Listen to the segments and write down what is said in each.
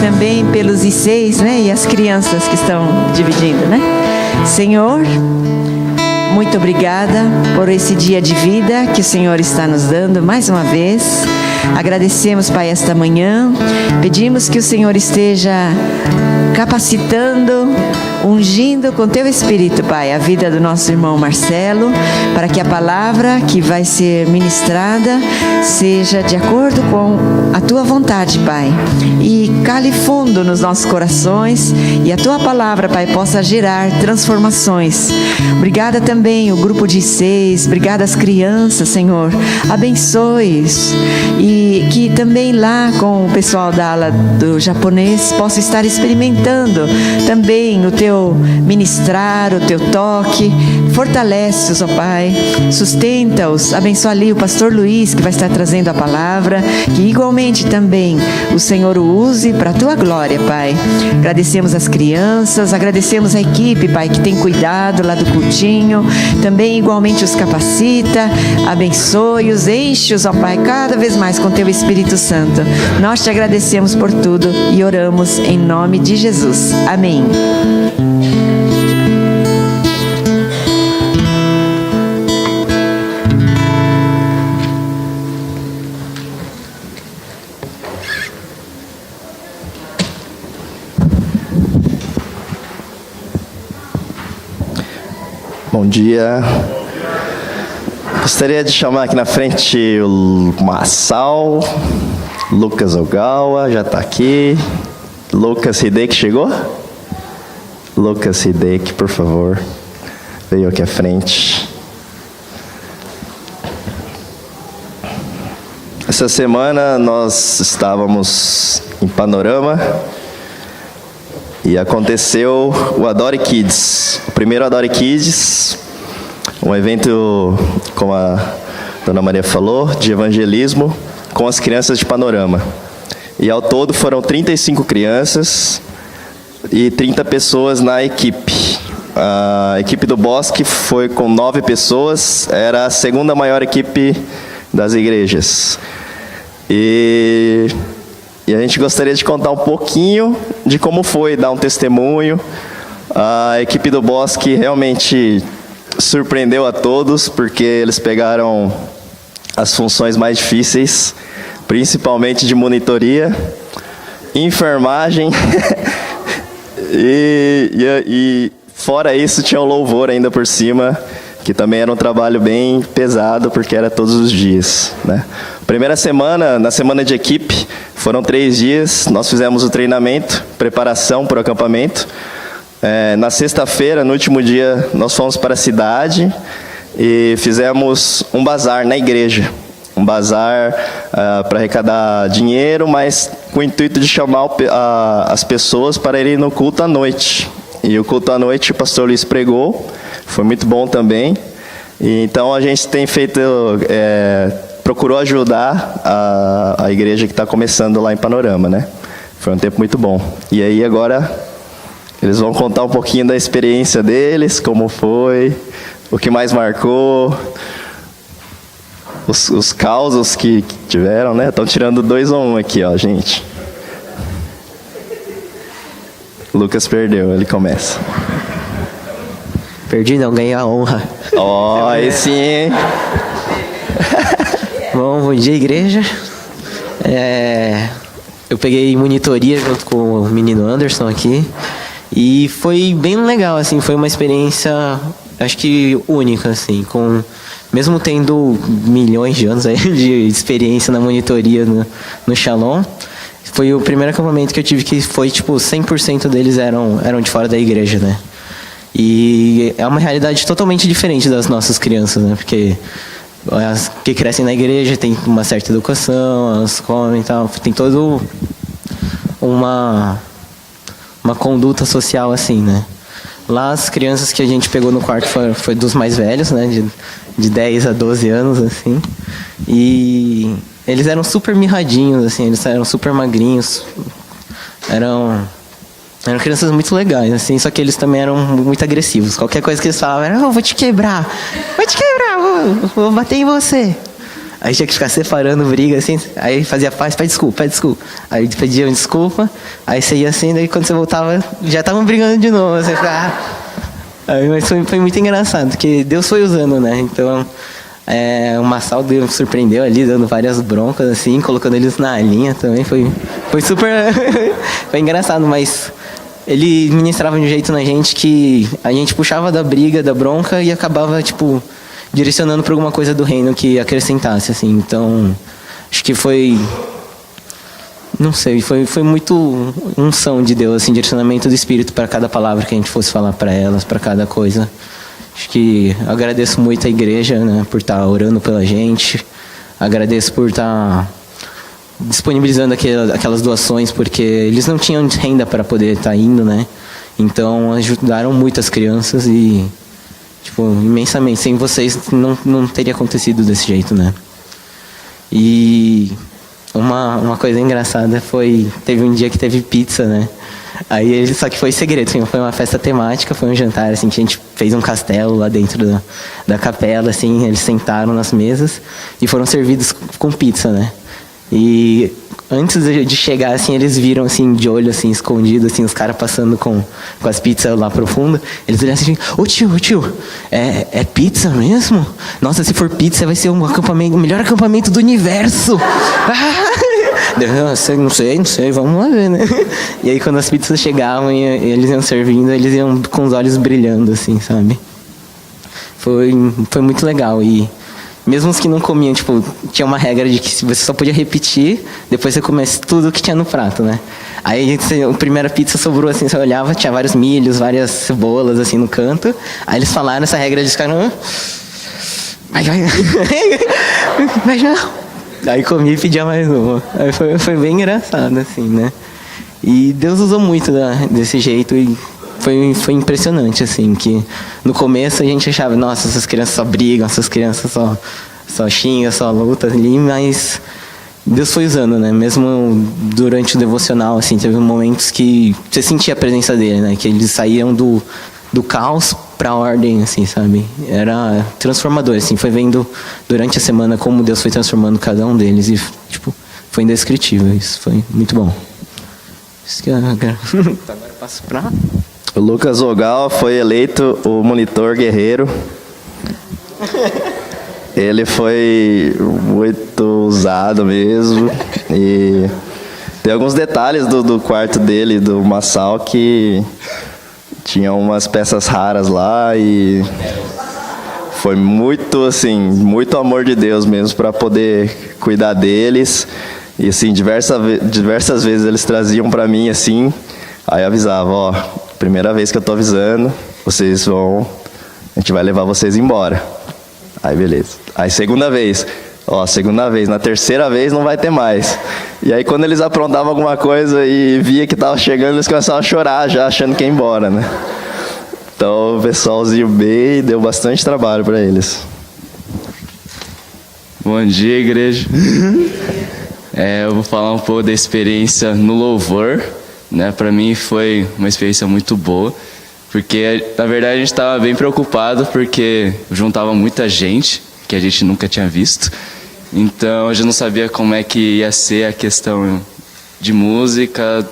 também pelos I6, né? E as crianças que estão dividindo, né? Senhor, muito obrigada por esse dia de vida que o Senhor está nos dando mais uma vez. Agradecemos, Pai, esta manhã. Pedimos que o Senhor esteja capacitando, ungindo com Teu Espírito, Pai, a vida do nosso irmão Marcelo, para que a palavra que vai ser ministrada seja de acordo com a Tua vontade, Pai, e cale fundo nos nossos corações, e a Tua palavra, Pai, possa gerar transformações. Obrigada também o grupo de I6, obrigada as crianças, Senhor, abençoe-os, e que também lá com o pessoal da ala do japonês possa estar experimentando também o Teu ministrar, o Teu toque. Fortalece-os, ó Pai, sustenta-os, abençoa ali o pastor Luiz, que vai estar trazendo a palavra, que igualmente também o Senhor o use para a Tua glória, Pai. Agradecemos as crianças, agradecemos a equipe, Pai, que tem cuidado lá do cultinho, também igualmente os capacita, abençoe-os, enche-os, ó Pai, cada vez mais com Teu Espírito Santo. Nós Te agradecemos por tudo e oramos em nome de Jesus. Amém. Bom dia. Gostaria de chamar aqui na frente o Massal, Lucas Ogawa, já está aqui. Lucas Hideki chegou? Lucas Hideki, por favor, veio aqui à frente. Essa semana nós estávamos em Panorama e aconteceu o Adore Kids, o primeiro Adore Kids, um evento, como a Dona Maria falou, de evangelismo com as crianças de Panorama. E ao todo foram 35 crianças e 30 pessoas na equipe. A equipe do Bosque foi com 9 pessoas, era a segunda maior equipe das igrejas. E a gente gostaria de contar um pouquinho de como foi, dar um testemunho. A equipe do Bosque realmente surpreendeu a todos, porque eles pegaram as funções mais difíceis, principalmente de monitoria, enfermagem e fora isso tinha o louvor ainda por cima, que também era um trabalho bem pesado, porque era todos os dias, né? Primeira semana, na semana de equipe, foram 3 dias, nós fizemos o treinamento, preparação para o acampamento. Na sexta-feira, no último dia, nós fomos para a cidade e fizemos um bazar na igreja. Um bazar para arrecadar dinheiro, mas com o intuito de chamar as pessoas para irem no culto à noite. E o culto à noite o pastor Luiz pregou, foi muito bom também. E então a gente tem feito, procurou ajudar a igreja que está começando lá em Panorama, né? Foi um tempo muito bom. E aí agora eles vão contar um pouquinho da experiência deles, como foi, o que mais marcou. Os causos que tiveram, né? Estão tirando 2 ou 1 aqui, ó, gente. Lucas perdeu, ele começa. Perdi não, ganhei a honra. Ó, aí sim, hein? Bom dia, igreja. Eu peguei monitoria junto com o menino Anderson aqui. E foi bem legal, assim, foi uma experiência, acho que única, assim, mesmo tendo milhões de anos aí de experiência na monitoria no Shalom, foi o primeiro acampamento que eu tive que foi, tipo, 100% deles eram de fora da igreja, né? E é uma realidade totalmente diferente das nossas crianças, né? Porque as que crescem na igreja têm uma certa educação, elas comem e tal, tem todo uma conduta social assim, né? Lá as crianças que a gente pegou no quarto foi dos mais velhos, né? De 10 a 12 anos, assim. E eles eram super mirradinhos, assim, eles eram super magrinhos. Eram crianças muito legais, assim, só que eles também eram muito agressivos. Qualquer coisa que eles falavam era, vou te quebrar, vou bater em você. Aí tinha que ficar separando briga, assim. Aí fazia paz, pede desculpa. Aí pediam desculpa. Aí você ia assim, daí quando você voltava, já estavam brigando de novo. Você ficava... Aí, mas foi muito engraçado, porque Deus foi usando, né? Então, o Massal Deus surpreendeu ali, dando várias broncas, assim, colocando eles na linha também. Foi super... foi engraçado, mas... Ele ministrava de um jeito na gente que a gente puxava da briga, da bronca e acabava, tipo, direcionando para alguma coisa do reino que acrescentasse, assim. Então, acho que foi... Não sei, foi muito unção de Deus, assim, direcionamento do Espírito para cada palavra que a gente fosse falar para elas, para cada coisa. Acho que agradeço muito a igreja, né, por estar orando pela gente. Agradeço por estar... disponibilizando aquelas doações, porque eles não tinham renda para poder estar indo, né? Então ajudaram muito as crianças e, tipo, imensamente. Sem vocês não teria acontecido desse jeito, né? E uma coisa engraçada teve um dia que teve pizza, né? Aí só que foi segredo, assim, foi uma festa temática, foi um jantar, assim, que a gente fez um castelo lá dentro da capela, assim, eles sentaram nas mesas e foram servidos com pizza, né? E antes de chegar, assim, eles viram, assim, de olho, assim, escondido, assim, os caras passando com as pizzas lá pro fundo. Eles olharam assim, ô tio, é pizza mesmo? Nossa, se for pizza vai ser o melhor acampamento do universo. Não sei, vamos lá ver, né? E aí quando as pizzas chegavam e eles iam servindo, eles iam com os olhos brilhando, assim, sabe? Foi muito legal. E mesmo os que não comiam, tipo, tinha uma regra de que você só podia repetir, depois você comesse tudo que tinha no prato, né? Aí a primeira pizza sobrou, assim, você olhava, tinha vários milhos, várias cebolas, assim, no canto. Aí eles falaram essa regra de ficar... Vai. Mas não. Aí comi e pedia mais uma. Aí foi bem engraçado, assim, né? E Deus usou muito desse jeito e foi impressionante, assim, que no começo a gente achava, nossa, essas crianças só brigam, essas crianças só xingam, só lutam ali, mas Deus foi usando, né? Mesmo durante o devocional, assim, teve momentos que você sentia a presença dele, né? Que eles saíam do caos para a ordem, assim, sabe? Era transformador, assim, foi vendo durante a semana como Deus foi transformando cada um deles e, tipo, foi indescritível, isso foi muito bom. Isso que agora eu passo para... O Lucas Ogal foi eleito o monitor guerreiro. Ele foi muito usado mesmo. E tem alguns detalhes do quarto dele, do Massal, que tinha umas peças raras lá e foi muito, assim, muito amor de Deus mesmo para poder cuidar deles. E, assim, diversas vezes eles traziam para mim, assim, aí eu avisava, ó, primeira vez que eu tô avisando, a gente vai levar vocês embora. Aí beleza. Aí segunda vez, na terceira vez não vai ter mais. E aí quando eles aprontavam alguma coisa e via que tava chegando, eles começavam a chorar já, achando que ia embora, né? Então o pessoalzinho bem, deu bastante trabalho para eles. Bom dia, igreja. Eu vou falar um pouco da experiência no louvor, né? Para mim foi uma experiência muito boa, porque na verdade a gente estava bem preocupado porque juntava muita gente que a gente nunca tinha visto, então a gente não sabia como é que ia ser a questão de música,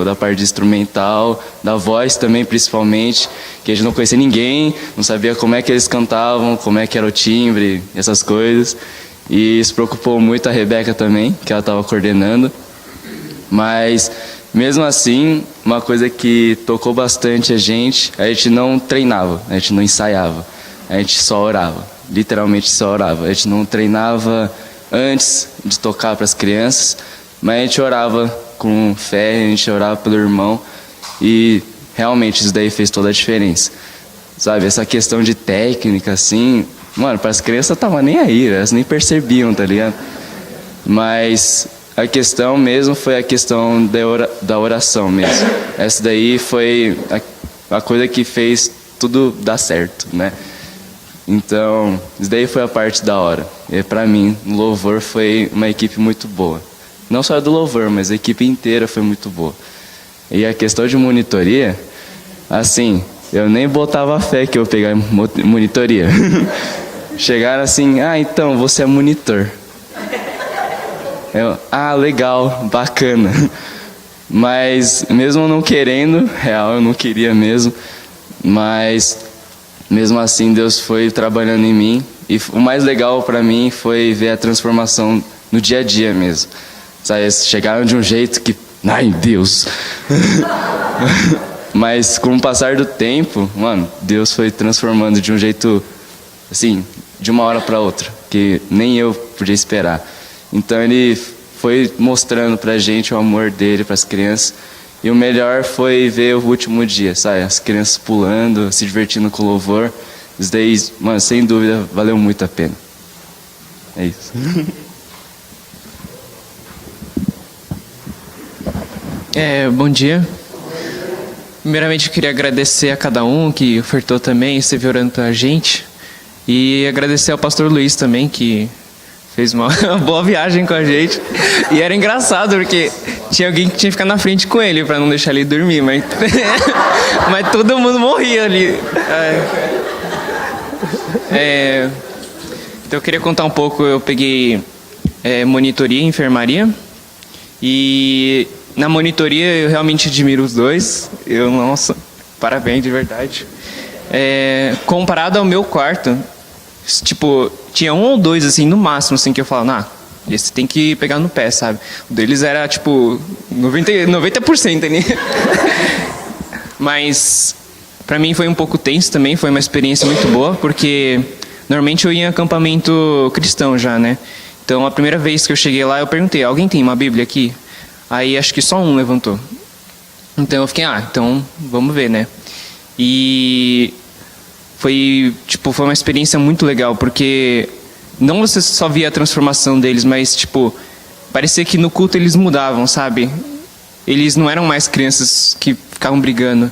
da parte de instrumental, da voz também principalmente, que a gente não conhecia ninguém, não sabia como é que eles cantavam, como é que era o timbre, essas coisas. E isso preocupou muito a Rebeca também, que ela estava coordenando. Mas, mesmo assim, uma coisa que tocou bastante a gente não treinava, a gente não ensaiava, a gente só orava, literalmente só orava. A gente não treinava antes de tocar para as crianças, mas a gente orava com fé, a gente orava pelo irmão e realmente isso daí fez toda a diferença. Sabe, essa questão de técnica, assim, mano, para as crianças tava nem aí, elas nem percebiam, tá ligado? Mas a questão mesmo foi a questão da oração mesmo. Essa daí foi a coisa que fez tudo dar certo, né? Então, isso daí foi a parte da hora. E para mim, o louvor foi uma equipe muito boa. Não só do louvor, mas a equipe inteira foi muito boa. E a questão de monitoria, assim, eu nem botava fé que eu ia pegar monitoria. chegaram assim, então, você é monitor. Eu, legal, bacana. Mas mesmo não querendo, real, eu não queria mesmo, mas mesmo assim Deus foi trabalhando em mim. E o mais legal para mim foi ver a transformação no dia a dia mesmo. Sabe, chegaram de um jeito que, ai Deus. Mas com o passar do tempo, mano, Deus foi transformando de um jeito, assim, de uma hora para outra, que nem eu podia esperar. Então Ele foi mostrando pra gente o amor dele para as crianças. E o melhor foi ver o último dia, sabe? As crianças pulando, se divertindo com o louvor. Isso daí, mano, sem dúvida, valeu muito a pena. É isso. Bom dia. Primeiramente, eu queria agradecer a cada um que ofertou também, esteve orando pela gente. E agradecer ao pastor Luiz também, que fez uma boa viagem com a gente. E era engraçado, porque tinha alguém que tinha que ficar na frente com ele, para não deixar ele dormir, mas... mas todo mundo morria ali. Então eu queria contar um pouco, eu peguei monitoria e enfermaria. E na monitoria eu realmente admiro os dois. Nossa, parabéns de verdade. Comparado ao meu quarto, tipo, tinha um ou dois, assim, no máximo, assim, que eu falava, esse tem que pegar no pé, sabe? O deles era, tipo, 90% ali. Mas, pra mim foi um pouco tenso também, foi uma experiência muito boa, porque normalmente eu ia em acampamento cristão já, né? Então, a primeira vez que eu cheguei lá, eu perguntei, alguém tem uma Bíblia aqui? Aí, acho que só um levantou. Então, eu fiquei, então, vamos ver, né? E foi uma experiência muito legal, porque não você só via a transformação deles, mas, tipo, parecia que no culto eles mudavam, sabe? Eles não eram mais crianças que ficavam brigando.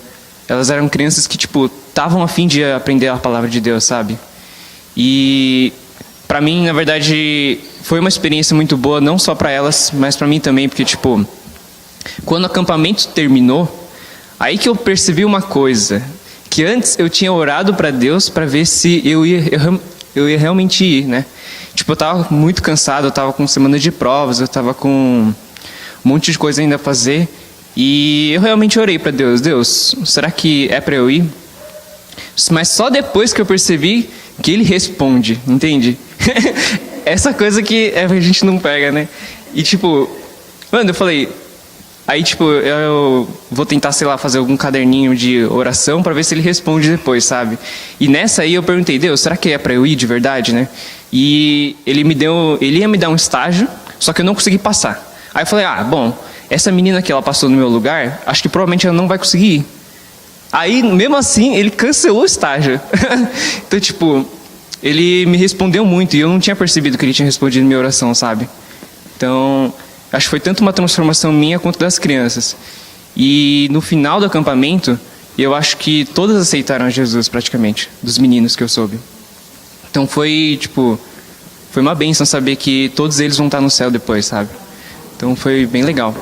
Elas eram crianças que, tipo, estavam a fim de aprender a palavra de Deus, sabe? E pra mim, na verdade, foi uma experiência muito boa, não só pra elas, mas pra mim também, porque, tipo, quando o acampamento terminou, aí que eu percebi uma coisa, que antes eu tinha orado pra Deus pra ver se eu ia realmente ir, né? Tipo, eu tava muito cansado, eu tava com semana de provas, eu tava com um monte de coisa ainda a fazer, e eu realmente orei pra Deus, Deus, será que é pra eu ir? Mas só depois que eu percebi que Ele responde, entende? Essa coisa que a gente não pega, né? E tipo, mano, eu falei, aí tipo, eu vou tentar, sei lá, fazer algum caderninho de oração pra ver se Ele responde depois, sabe? E nessa aí eu perguntei, Deus, será que é pra eu ir de verdade, né? E Ele ia me dar um estágio, só que eu não consegui passar. Aí eu falei, bom, essa menina que ela passou no meu lugar, acho que provavelmente ela não vai conseguir ir. Aí, mesmo assim, Ele cancelou o estágio. Então, tipo, Ele me respondeu muito, e eu não tinha percebido que Ele tinha respondido minha oração, sabe? Então, acho que foi tanto uma transformação minha quanto das crianças. E no final do acampamento, eu acho que todas aceitaram Jesus, praticamente, dos meninos que eu soube. Então foi uma bênção saber que todos eles vão estar no céu depois, sabe? Então foi bem legal.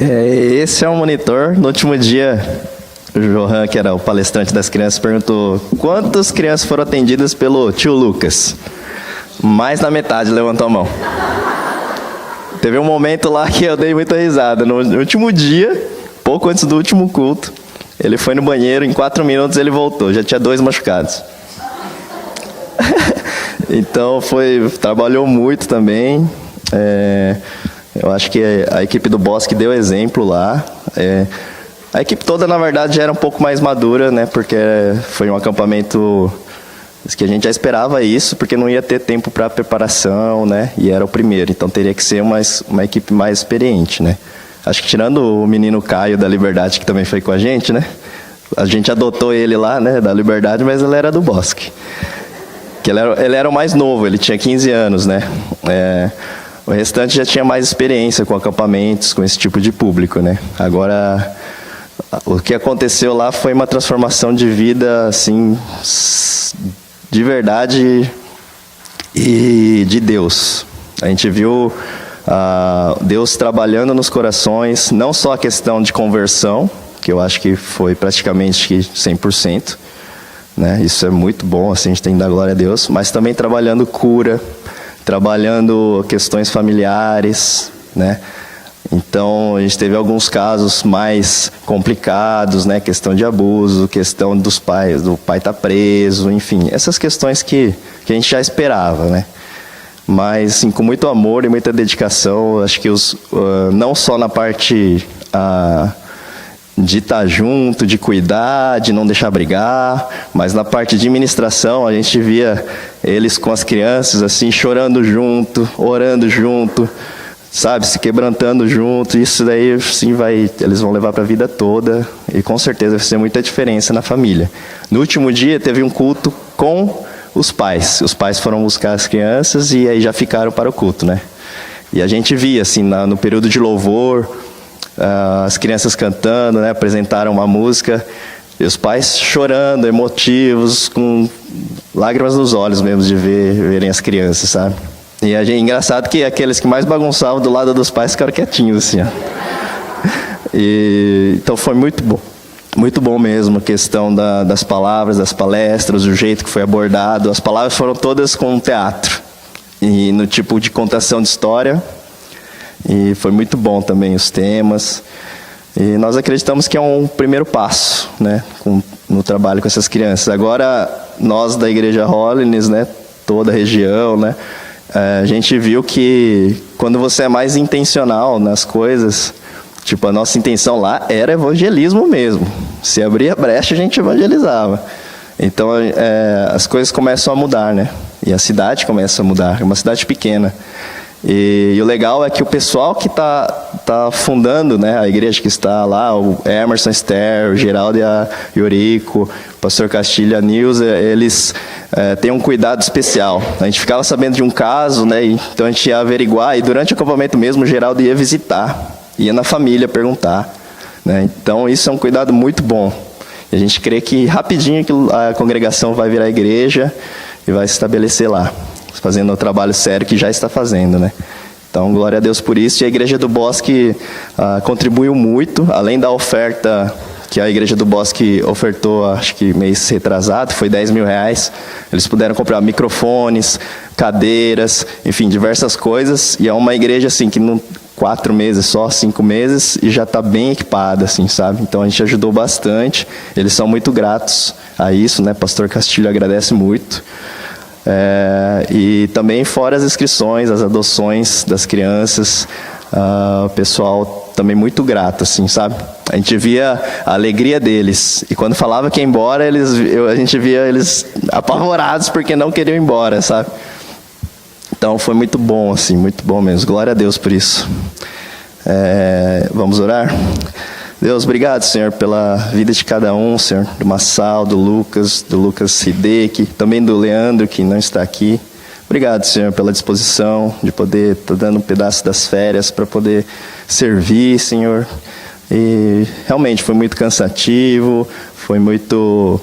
Esse é um monitor. No último dia, o Johan, que era o palestrante das crianças, perguntou quantas crianças foram atendidas pelo tio Lucas. Mais da metade levantou a mão. Teve um momento lá que eu dei muita risada. No último dia, pouco antes do último culto, ele foi no banheiro, em 4 minutos ele voltou, já tinha 2 machucados. Então trabalhou muito também. Eu acho que a equipe do Bosque deu exemplo lá. A equipe toda, na verdade, já era um pouco mais madura, né? Porque foi um acampamento que a gente já esperava isso, porque não ia ter tempo para preparação, né? E era o primeiro, então teria que ser uma equipe mais experiente, né? Acho que tirando o menino Caio da Liberdade, que também foi com a gente, né? A gente adotou ele lá, né? Da Liberdade, mas ele era do Bosque. Que ele era o mais novo, ele tinha 15 anos, né? O restante já tinha mais experiência com acampamentos, com esse tipo de público, né? Agora, o que aconteceu lá foi uma transformação de vida, assim, de verdade e de Deus. A gente viu Deus trabalhando nos corações, não só a questão de conversão, que eu acho que foi praticamente 100%, né? Isso é muito bom, assim, a gente tem que dar glória a Deus, mas também trabalhando cura, trabalhando questões familiares, né? Então, a gente teve alguns casos mais complicados, né? Questão de abuso, questão dos pais, do pai estar preso, enfim, essas questões que a gente já esperava, né? Mas, assim, com muito amor e muita dedicação, acho que não só na parte de estar junto, de cuidar, de não deixar brigar, mas na parte de ministração, a gente via eles com as crianças, assim, chorando junto, orando junto, sabe, se quebrantando junto. Isso daí, assim, eles vão levar para a vida toda e com certeza vai fazer muita diferença na família. No último dia teve um culto com os pais. Os pais foram buscar as crianças e aí já ficaram para o culto, né? E a gente via, assim, no período de louvor, as crianças cantando, né? Apresentaram uma música e os pais chorando, emotivos, com lágrimas nos olhos mesmo de verem as crianças, sabe? E engraçado que aqueles que mais bagunçavam do lado dos pais ficaram quietinhos, assim, ó. Então foi muito bom. Muito bom mesmo a questão das palavras, das palestras, o jeito que foi abordado. As palavras foram todas com teatro. E no tipo de contação de história. E foi muito bom também os temas. E nós acreditamos que é um primeiro passo, né, no trabalho com essas crianças. Agora, nós da Igreja Holiness, né, toda a região, né, a gente viu que quando você é mais intencional nas coisas, tipo, a nossa intenção lá era evangelismo mesmo. Se abria brecha, a gente evangelizava. Então, as coisas começam a mudar, né? E a cidade começa a mudar. É uma cidade pequena. E o legal é que o pessoal que tá fundando, né, a igreja que está lá, o Emerson Ster, o Geraldo e a Yorico, o pastor Castilho e a Nilza, eles têm um cuidado especial. A gente ficava sabendo de um caso, né, então a gente ia averiguar, e durante o acampamento mesmo o Geraldo ia visitar, ia na família perguntar, né? Então isso é um cuidado muito bom. E a gente crê que rapidinho a congregação vai virar igreja e vai se estabelecer lá, fazendo o trabalho sério que já está fazendo, né? Então, glória a Deus por isso. E a Igreja do Bosque contribuiu muito, além da oferta que a Igreja do Bosque ofertou, acho que mês retrasado, foi R$10.000. Eles puderam comprar microfones, cadeiras, enfim, diversas coisas. E é uma igreja, assim, que não 4 meses só, 5 meses, e já está bem equipada, assim, sabe? Então, a gente ajudou bastante. Eles são muito gratos a isso, né? Pastor Castilho agradece muito. E também fora as inscrições, as adoções das crianças, o pessoal também muito grato, assim, sabe? A gente via a alegria deles, e quando falava que ia embora, a gente via eles apavorados porque não queriam ir embora, sabe? Então foi muito bom, assim, muito bom mesmo. Glória a Deus por isso. Vamos orar? Deus, obrigado, Senhor, pela vida de cada um, Senhor, do Massal, do Lucas Hideki, também do Leandro, que não está aqui. Obrigado, Senhor, pela disposição de poder estar dando um pedaço das férias para poder servir, Senhor. E realmente foi muito cansativo, foi muito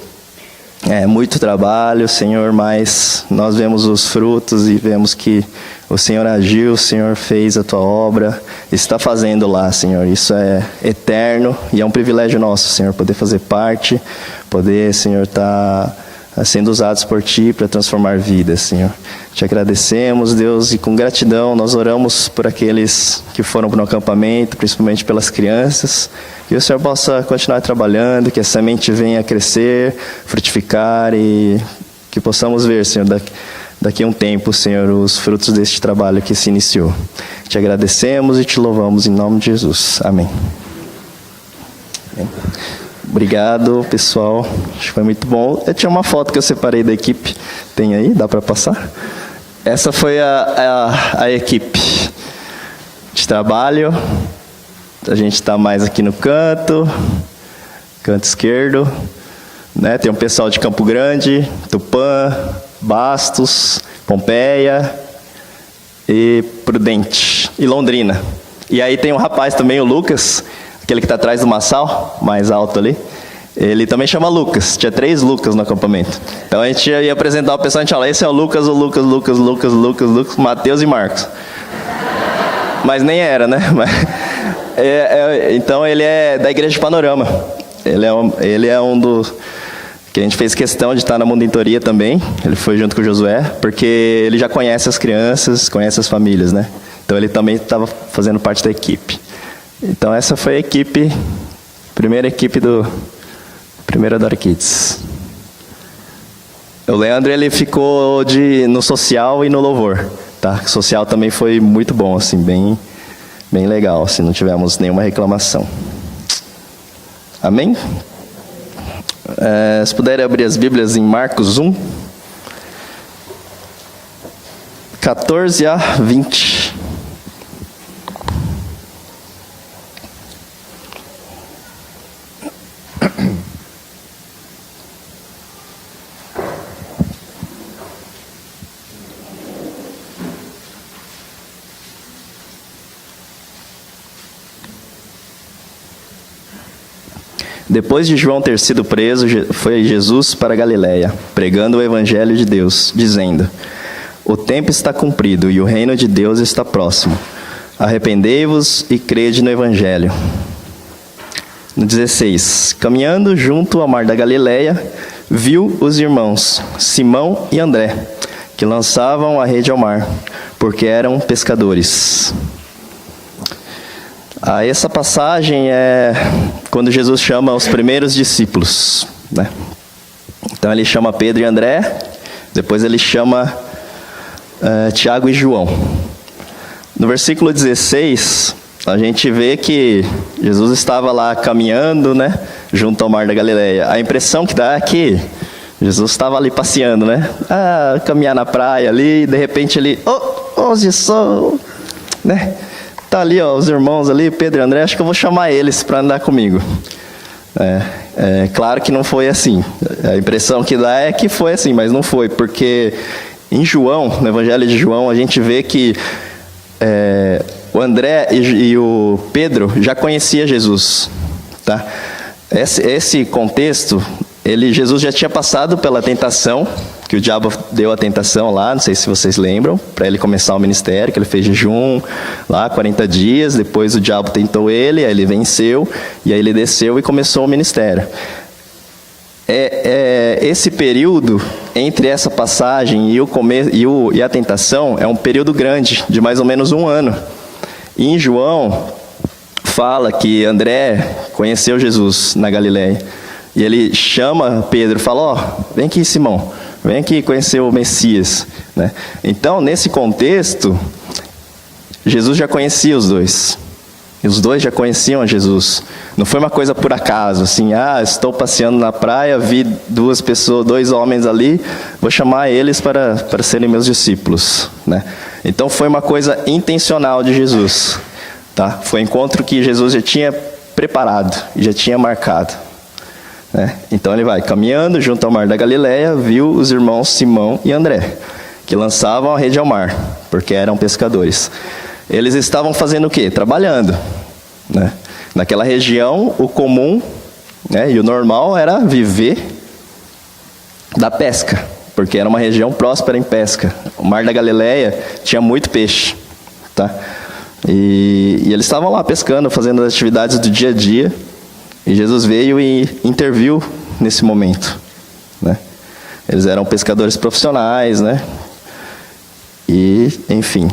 trabalho, Senhor, mas nós vemos os frutos e vemos que o Senhor agiu, o Senhor fez a Tua obra, está fazendo lá, Senhor. Isso é eterno e é um privilégio nosso, Senhor, poder fazer parte, poder, Senhor, estar sendo usados por Ti para transformar vidas, Senhor. Te agradecemos, Deus, e com gratidão nós oramos por aqueles que foram para o acampamento, principalmente pelas crianças, que o Senhor possa continuar trabalhando, que a semente venha a crescer, frutificar e que possamos ver, Senhor, daqui a um tempo, Senhor, os frutos deste trabalho que se iniciou. Te agradecemos e te louvamos em nome de Jesus. Amém. Obrigado, pessoal. Acho que foi muito bom. Eu tinha uma foto que eu separei da equipe. Tem aí? Dá para passar? Essa foi a equipe de trabalho. A gente está mais aqui no canto esquerdo, né? Tem um pessoal de Campo Grande, Tupã, Bastos, Pompeia e Prudente e Londrina. E aí tem um rapaz também, o Lucas, aquele que está atrás do Massal, mais alto ali. Ele também chama Lucas. Tinha 3 Lucas no acampamento. Então a gente ia apresentar o pessoal, a gente fala, esse é o Lucas, Mateus e Marcos. Mas nem era, né? Então ele é da Igreja de Panorama. Ele é um dos que a gente fez questão de estar na monitoria também. Ele foi junto com o Josué, porque ele já conhece as crianças, conhece as famílias, né? Então ele também estava fazendo parte da equipe. Então essa foi a equipe, primeira equipe do primeiro Adora Kids. O Leandro, ele ficou no social e no louvor, tá? O social também foi muito bom, assim, bem legal, assim, não tivemos nenhuma reclamação. Amém? Se puderem abrir as Bíblias em Marcos 1, 14 a 20. Depois de João ter sido preso, foi Jesus para a Galiléia, pregando o evangelho de Deus, dizendo: o tempo está cumprido e o reino de Deus está próximo. Arrependei-vos e crede no evangelho. No 16, caminhando junto ao mar da Galiléia, viu os irmãos Simão e André, que lançavam a rede ao mar, porque eram pescadores. Essa passagem é quando Jesus chama os primeiros discípulos, né? Então ele chama Pedro e André, depois ele chama Tiago e João. No versículo 16, a gente vê que Jesus estava lá caminhando, né, junto ao mar da Galileia. A impressão que dá é que Jesus estava ali passeando, né? Caminhar na praia ali, e de repente ele, hoje sou, né? Tá ali, ó, os irmãos ali, Pedro e André, acho que eu vou chamar eles para andar comigo. Claro que não foi assim. A impressão que dá é que foi assim, mas não foi, porque em João, no Evangelho de João, a gente vê que o André e o Pedro já conheciam Jesus, tá? Esse contexto, Jesus já tinha passado pela tentação, que o diabo deu a tentação lá, não sei se vocês lembram, para ele começar o ministério, que ele fez jejum lá, 40 dias, depois o diabo tentou ele, aí ele venceu, e aí ele desceu e começou o ministério. Esse período entre essa passagem e a tentação é um período grande, de mais ou menos 1 ano. E em João, fala que André conheceu Jesus na Galiléia. E ele chama Pedro e fala, vem aqui, Simão, vem aqui conhecer o Messias, né? Então, nesse contexto, Jesus já conhecia os dois. E os dois já conheciam a Jesus. Não foi uma coisa por acaso, assim, estou passeando na praia, vi 2 homens ali, vou chamar eles para serem meus discípulos, né? Então, foi uma coisa intencional de Jesus, tá? Foi um encontro que Jesus já tinha preparado, já tinha marcado. Então ele vai caminhando junto ao mar da Galiléia, viu os irmãos Simão e André, que lançavam a rede ao mar, porque eram pescadores. Eles estavam fazendo o quê? Trabalhando, né? Naquela região, o comum, né, e o normal era viver da pesca, porque era uma região próspera em pesca. O mar da Galiléia tinha muito peixe, tá? E eles estavam lá pescando, fazendo as atividades do dia a dia. E Jesus veio e interviu nesse momento, né? Eles eram pescadores profissionais, né? E, enfim.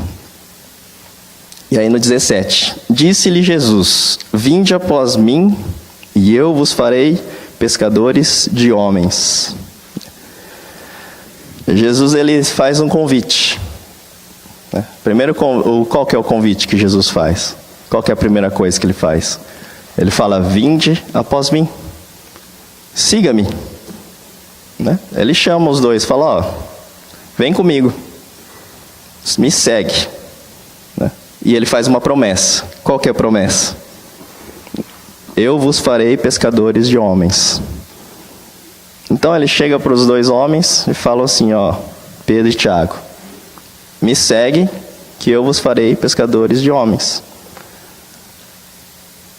E aí no 17, disse-lhe Jesus: vinde após mim, e eu vos farei pescadores de homens. Jesus, ele faz um convite, né? Primeiro, qual que é o convite que Jesus faz? Qual que é a primeira coisa que ele faz? Ele fala, vinde após mim, siga-me, né? Ele chama os dois, fala, vem comigo, me segue, né? E ele faz uma promessa. Qual que é a promessa? Eu vos farei pescadores de homens. Então ele chega para os 2 homens e fala assim, Pedro e Tiago, me segue que eu vos farei pescadores de homens.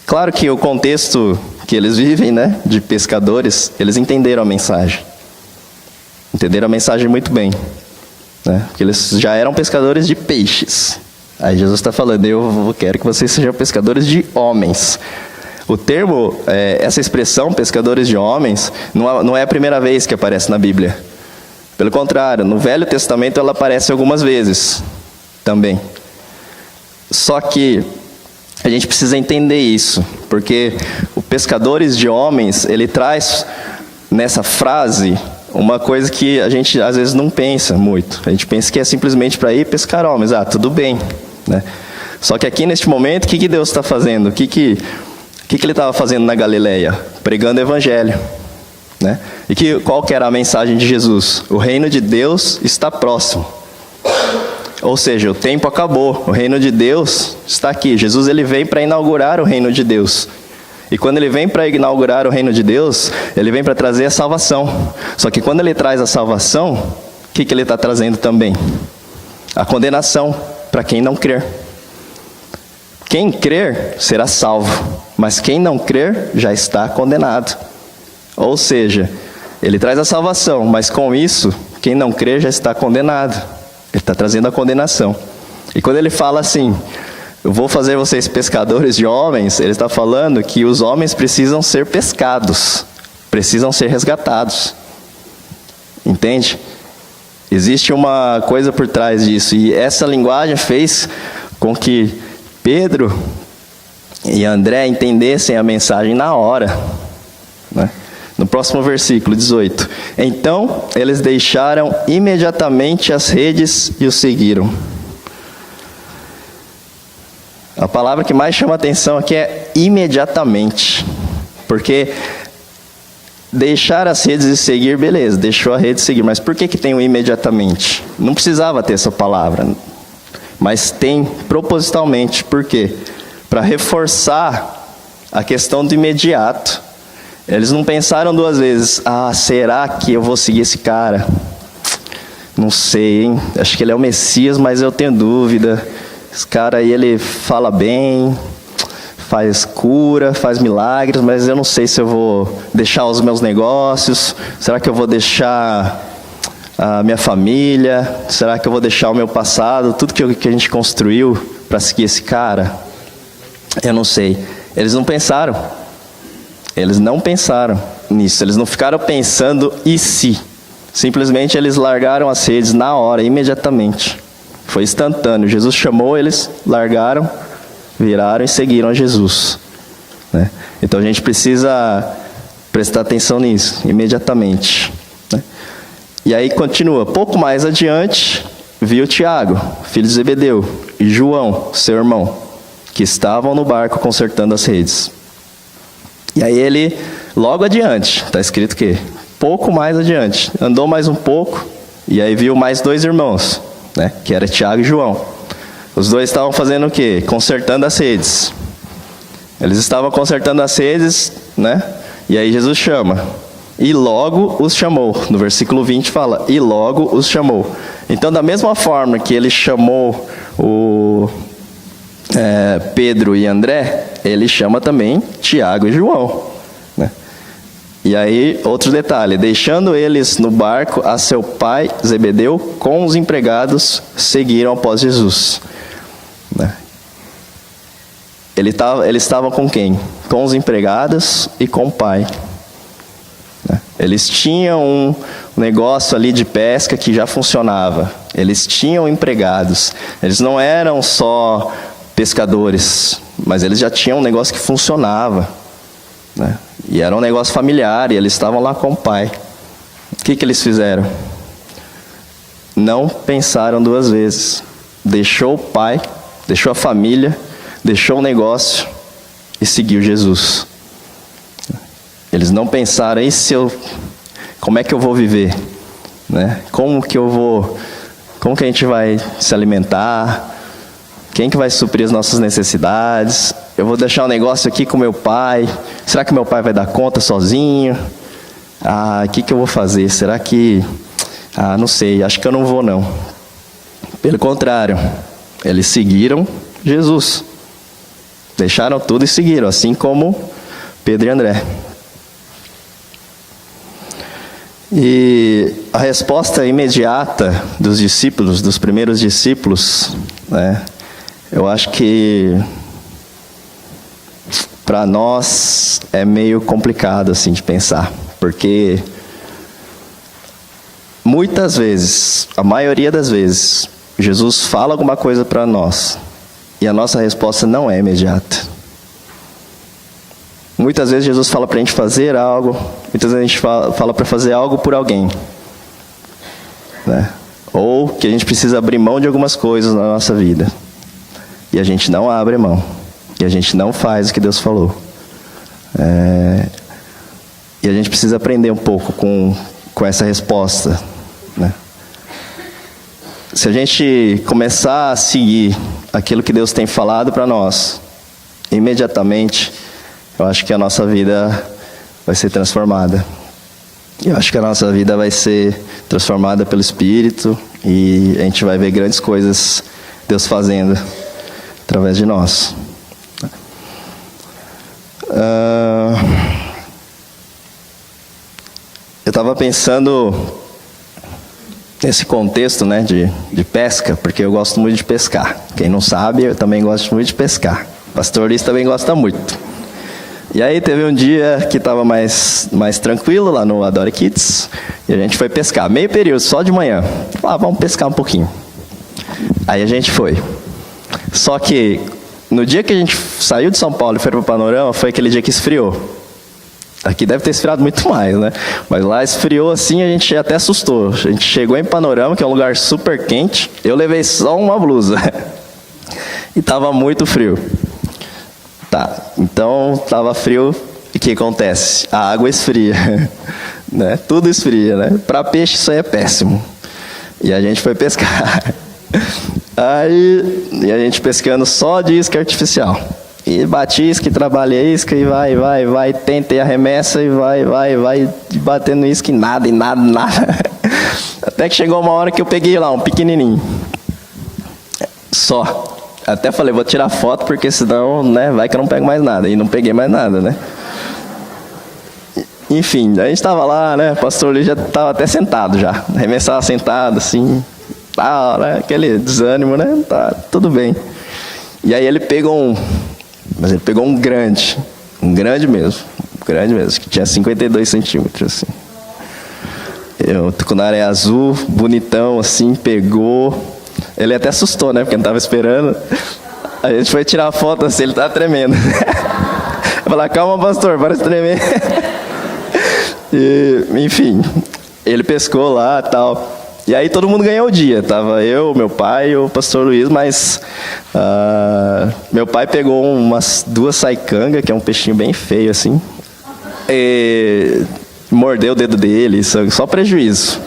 Claro que o contexto que eles vivem, né, de pescadores, eles entenderam a mensagem. Entenderam a mensagem muito bem, né? Porque eles já eram pescadores de peixes. Aí Jesus está falando, eu quero que vocês sejam pescadores de homens. O termo, essa expressão, pescadores de homens, não é a primeira vez que aparece na Bíblia. Pelo contrário, no Velho Testamento ela aparece algumas vezes também. Só que a gente precisa entender isso, porque o pescadores de homens, ele traz nessa frase uma coisa que a gente às vezes não pensa muito. A gente pensa que é simplesmente para ir pescar homens. Tudo bem, né? Só que aqui neste momento, o que Deus está fazendo? O que ele estava fazendo na Galileia? Pregando o Evangelho, né? E qual que era a mensagem de Jesus? O reino de Deus está próximo. Ou seja, o tempo acabou, o reino de Deus está aqui. Jesus ele vem para inaugurar o reino de Deus. E quando ele vem para inaugurar o reino de Deus, ele vem para trazer a salvação. Só que quando ele traz a salvação, o que ele está trazendo também? A condenação para quem não crer. Quem crer será salvo, mas quem não crer já está condenado. Ou seja, ele traz a salvação, mas com isso, quem não crer já está condenado. Ele está trazendo a condenação. E quando ele fala assim, eu vou fazer vocês pescadores de homens, ele está falando que os homens precisam ser pescados, precisam ser resgatados. Entende? Existe uma coisa por trás disso, e essa linguagem fez com que Pedro e André entendessem a mensagem na hora, né? No próximo versículo 18. Então, eles deixaram imediatamente as redes e o seguiram. A palavra que mais chama a atenção aqui é imediatamente. Porque deixar as redes e seguir, beleza, deixou a rede e seguir. Mas por que tem o imediatamente? Não precisava ter essa palavra. Mas tem propositalmente. Por quê? Para reforçar a questão do imediato. Eles não pensaram duas vezes, será que eu vou seguir esse cara? Não sei, hein? Acho que ele é o Messias, mas eu tenho dúvida. Esse cara aí, ele fala bem, faz cura, faz milagres, mas eu não sei se eu vou deixar os meus negócios. Será que eu vou deixar a minha família? Será que eu vou deixar o meu passado? Tudo que a gente construiu para seguir esse cara? Eu não sei. Eles não pensaram. Eles não pensaram nisso, eles não ficaram pensando e se. Simplesmente eles largaram as redes na hora, imediatamente. Foi instantâneo. Jesus chamou, eles largaram, viraram e seguiram a Jesus, né? Então a gente precisa prestar atenção nisso, imediatamente, né? E aí continua. Pouco mais adiante, viu Tiago, filho de Zebedeu, e João, seu irmão, que estavam no barco consertando as redes. E aí ele, logo adiante, está escrito o quê? Pouco mais adiante, andou mais um pouco, e aí viu mais dois irmãos, né? Que era Tiago e João. Os dois estavam fazendo o quê? Consertando as redes. Eles estavam consertando as redes, né? E aí Jesus chama. E logo os chamou. No versículo 20 fala, e logo os chamou. Então, da mesma forma que ele chamou Pedro e André, ele chama também Tiago e João, né? E aí, outro detalhe, deixando eles no barco, a seu pai Zebedeu, com os empregados, seguiram após Jesus, né? Eles estavam com quem? Com os empregados e com o pai, né? Eles tinham um negócio ali de pesca que já funcionava. Eles tinham empregados. Eles não eram só pescadores, mas eles já tinham um negócio que funcionava, né? E era um negócio familiar, e eles estavam lá com o pai. O que eles fizeram? Não pensaram duas vezes. Deixou o pai, deixou a família, deixou o negócio e seguiu Jesus. Eles não pensaram, como é que eu vou viver, né? Como que a gente vai se alimentar? Quem que vai suprir as nossas necessidades? Eu vou deixar um negócio aqui com meu pai. Será que meu pai vai dar conta sozinho? O que eu vou fazer? Será que... não sei, acho que eu não vou não. Pelo contrário, eles seguiram Jesus. Deixaram tudo e seguiram, assim como Pedro e André. E a resposta imediata dos discípulos, dos primeiros discípulos, né? Eu acho que para nós é meio complicado assim de pensar, porque muitas vezes, a maioria das vezes, Jesus fala alguma coisa para nós e a nossa resposta não é imediata. Muitas vezes Jesus fala para a gente fazer algo, muitas vezes a gente fala para fazer algo por alguém, né? Ou que a gente precisa abrir mão de algumas coisas na nossa vida. E a gente não abre mão. E a gente não faz o que Deus falou. E a gente precisa aprender um pouco com essa resposta, né? Se a gente começar a seguir aquilo que Deus tem falado para nós, imediatamente, eu acho que a nossa vida vai ser transformada. Eu acho que a nossa vida vai ser transformada pelo Espírito e a gente vai ver grandes coisas Deus fazendo através de nós. Eu estava pensando nesse contexto, né, de pesca, porque eu gosto muito de pescar. Quem não sabe, eu também gosto muito de pescar. O pastor Luiz também gosta muito. E aí teve um dia que estava mais tranquilo lá no Adore Kids, e a gente foi pescar, meio período, só de manhã. Vamos pescar um pouquinho. Aí a gente foi. Só que no dia que a gente saiu de São Paulo e foi para o Panorama, foi aquele dia que esfriou. Aqui deve ter esfriado muito mais, né? Mas lá esfriou assim, a gente até assustou. A gente chegou em Panorama, que é um lugar super quente. Eu levei só uma blusa. E estava muito frio. Tá, então estava frio. E o que acontece? A água esfria. Né? Tudo esfria, né? Para peixe isso aí é péssimo. E a gente foi pescar. Aí, e a gente pescando só de isca artificial. E bate isca, e trabalha isca, e vai, tenta e arremessa, e vai, batendo isca e nada. Até que chegou uma hora que eu peguei lá, um pequenininho. Só. Até falei, vou tirar foto, porque senão, né, vai que eu não pego mais nada. E não peguei mais nada, né. Enfim, a gente estava lá, né, o pastor Luiz já estava até sentado já. Arremessava sentado, assim, tal, né, aquele desânimo, né, tá, tudo bem. E aí ele pegou mas ele pegou um grande mesmo, que tinha 52 centímetros, assim. O tucunaré azul, bonitão, assim, pegou. Ele até assustou, né, porque não estava esperando. A gente foi tirar a foto, assim, ele estava tremendo. Eu falei, calma, pastor, para de tremer. E, enfim, ele pescou lá e tal. E aí todo mundo ganhou o dia. Tava eu, meu pai e o pastor Luiz, mas meu pai pegou umas 2 saicanga, que é um peixinho bem feio, assim. E mordeu o dedo dele, só prejuízo.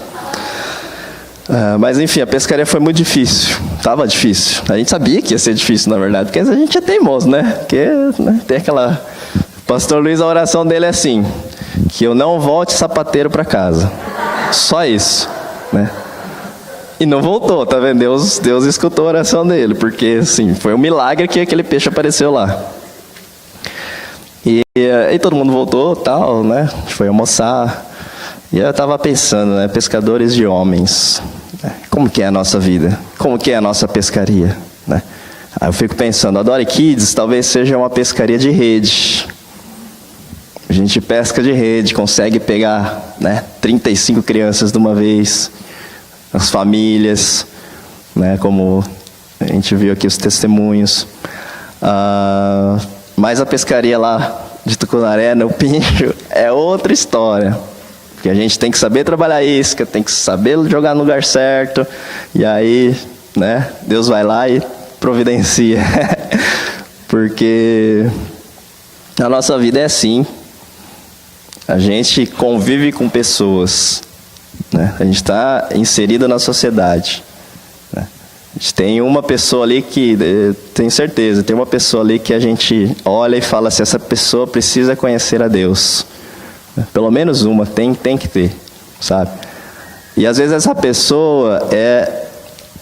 Mas enfim, a pescaria foi muito difícil. Tava difícil. A gente sabia que ia ser difícil, na verdade, porque a gente é teimoso, né? Porque, né, tem aquela... O pastor Luiz, a oração dele é assim, que eu não volte sapateiro para casa. Só isso, né? E não voltou, tá vendo? Deus escutou a oração dele, porque, assim, foi um milagre que aquele peixe apareceu lá. E todo mundo voltou, tal, né? A gente foi almoçar. E eu estava pensando, né? Pescadores de homens. Como que é a nossa vida? Como que é a nossa pescaria? Né? Aí eu fico pensando, Adore Kids talvez seja uma pescaria de rede. A gente pesca de rede, consegue pegar, né, 35 crianças de uma vez, as famílias, né, como a gente viu aqui os testemunhos. Mas a pescaria lá de Tucunaré, no Pincho, é outra história. Porque a gente tem que saber trabalhar isca, tem que saber jogar no lugar certo, e aí, né, Deus vai lá e providencia. Porque a nossa vida é assim. A gente convive com pessoas, né? A gente está inserido na sociedade, né? A gente tem uma pessoa ali que, tenho certeza, tem uma pessoa ali que a gente olha e fala assim, essa pessoa precisa conhecer a Deus. Pelo menos uma, tem que ter, sabe? E às vezes essa pessoa é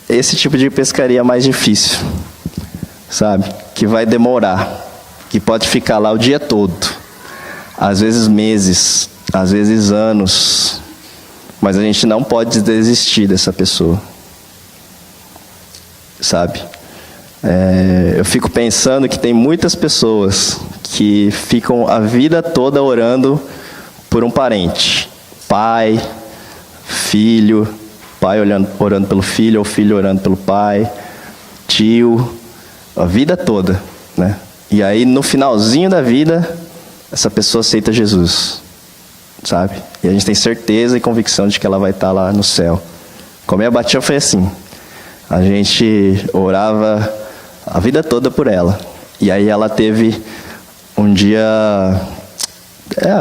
esse tipo de pescaria mais difícil, sabe? Que vai demorar, que pode ficar lá o dia todo. Às vezes meses, às vezes anos, mas a gente não pode desistir dessa pessoa, sabe? Eu fico pensando que tem muitas pessoas que ficam a vida toda orando por um parente. Pai, filho, pai orando pelo filho, ou filho orando pelo pai, tio, a vida toda, né? E aí, no finalzinho da vida, essa pessoa aceita Jesus, sabe? E a gente tem certeza e convicção de que ela vai estar lá no céu. Com a minha batia foi assim. A gente orava a vida toda por ela. E aí ela teve um dia...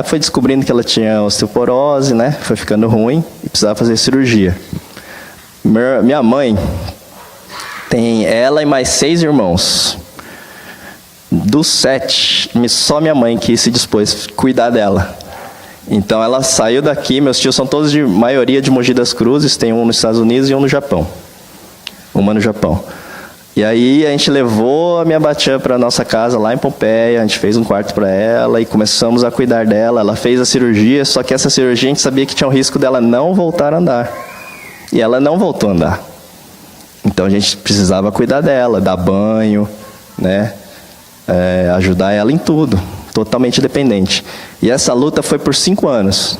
foi descobrindo que ela tinha osteoporose, né? Foi ficando ruim e precisava fazer cirurgia. Minha mãe tem ela e mais 6 irmãos. Dos 7, só minha mãe que se dispôs a cuidar dela. Então ela saiu daqui, meus tios são todos maioria de Mogi das Cruzes, tem um nos Estados Unidos e um no Japão. Uma no Japão. E aí a gente levou a minha batia para nossa casa lá em Pompeia, a gente fez um quarto para ela e começamos a cuidar dela. Ela fez a cirurgia, só que essa cirurgia a gente sabia que tinha um risco dela não voltar a andar. E ela não voltou a andar. Então a gente precisava cuidar dela, dar banho, né? Ajudar ela em tudo, totalmente dependente. E essa luta foi por 5 anos.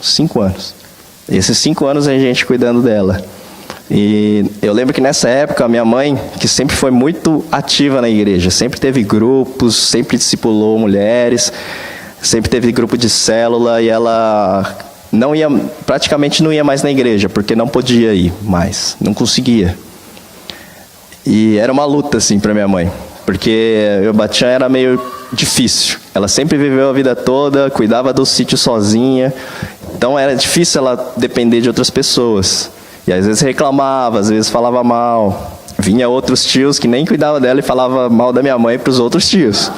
5 anos. Esses 5 anos a gente cuidando dela. E eu lembro que nessa época a minha mãe, que sempre foi muito ativa na igreja, sempre teve grupos, sempre discipulou mulheres, sempre teve grupo de célula, e ela praticamente não ia mais na igreja, porque não podia ir mais, não conseguia. E era uma luta assim para minha mãe, porque o Batian era meio difícil. Ela sempre viveu a vida toda, cuidava do sítio sozinha, então era difícil ela depender de outras pessoas. E às vezes reclamava, às vezes falava mal. Vinha outros tios que nem cuidavam dela e falava mal da minha mãe para os outros tios.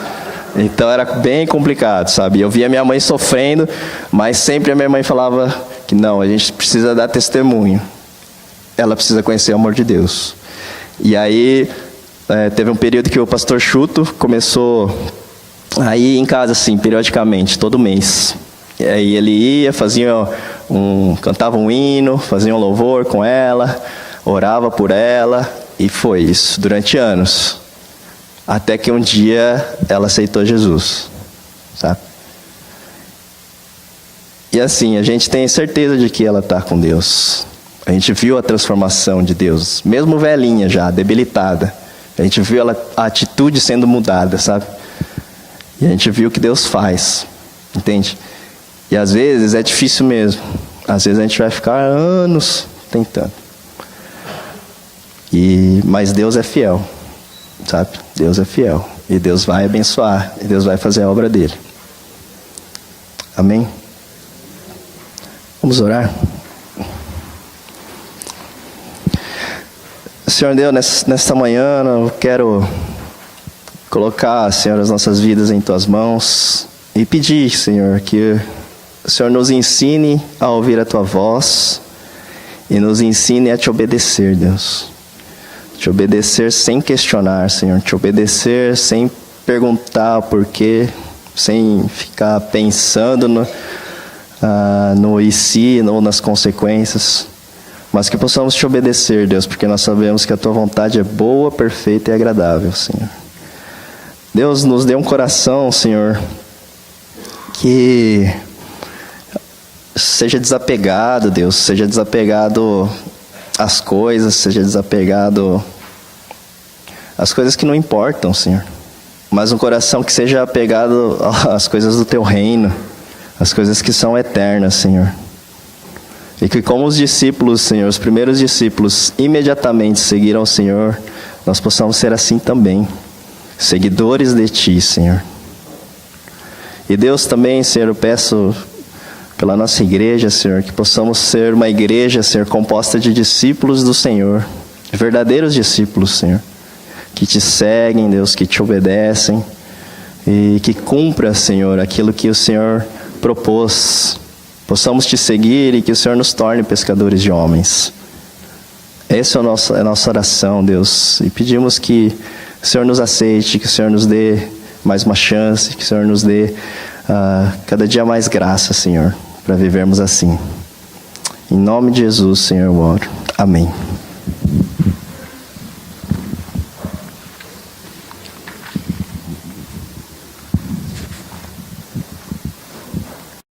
Então era bem complicado, sabe? Eu via minha mãe sofrendo, mas sempre a minha mãe falava que não, a gente precisa dar testemunho. Ela precisa conhecer o amor de Deus. E aí teve um período que o pastor Chuto começou a ir em casa assim, periodicamente, todo mês. E aí ele ia, cantava um hino, fazia um louvor com ela, orava por ela, e foi isso, durante anos. Até que um dia ela aceitou Jesus, sabe? E assim, a gente tem certeza de que ela está com Deus. A gente viu a transformação de Deus, mesmo velhinha já, debilitada. A gente viu a atitude sendo mudada, sabe? E a gente viu o que Deus faz, entende? E às vezes é difícil mesmo. Às vezes a gente vai ficar anos tentando. Mas Deus é fiel, sabe? Deus é fiel. E Deus vai abençoar. E Deus vai fazer a obra dele. Amém? Vamos orar? Senhor Deus, nesta manhã eu quero colocar, Senhor, as nossas vidas em Tuas mãos e pedir, Senhor, que o Senhor nos ensine a ouvir a Tua voz e nos ensine a Te obedecer, Deus. Te obedecer sem questionar, Senhor. Te obedecer sem perguntar o porquê, sem ficar pensando no e se ou nas consequências. Mas que possamos Te obedecer, Deus, porque nós sabemos que a Tua vontade é boa, perfeita e agradável, Senhor. Deus, nos dê um coração, Senhor, que seja desapegado, Deus, seja desapegado às coisas, seja desapegado às coisas que não importam, Senhor. Mas um coração que seja apegado às coisas do Teu reino, às coisas que são eternas, Senhor. E que como os discípulos, Senhor, os primeiros discípulos, imediatamente seguiram o Senhor, nós possamos ser assim também, seguidores de Ti, Senhor. E Deus também, Senhor, eu peço pela nossa igreja, Senhor, que possamos ser uma igreja, Senhor, composta de discípulos do Senhor, verdadeiros discípulos, Senhor, que Te seguem, Deus, que Te obedecem e que cumpra, Senhor, aquilo que o Senhor propôs. Possamos Te seguir e que o Senhor nos torne pescadores de homens. Essa é a nossa oração, Deus, e pedimos que o Senhor nos aceite, que o Senhor nos dê mais uma chance, que o Senhor nos dê cada dia mais graça, Senhor, para vivermos assim. Em nome de Jesus, Senhor, eu oro. Amém.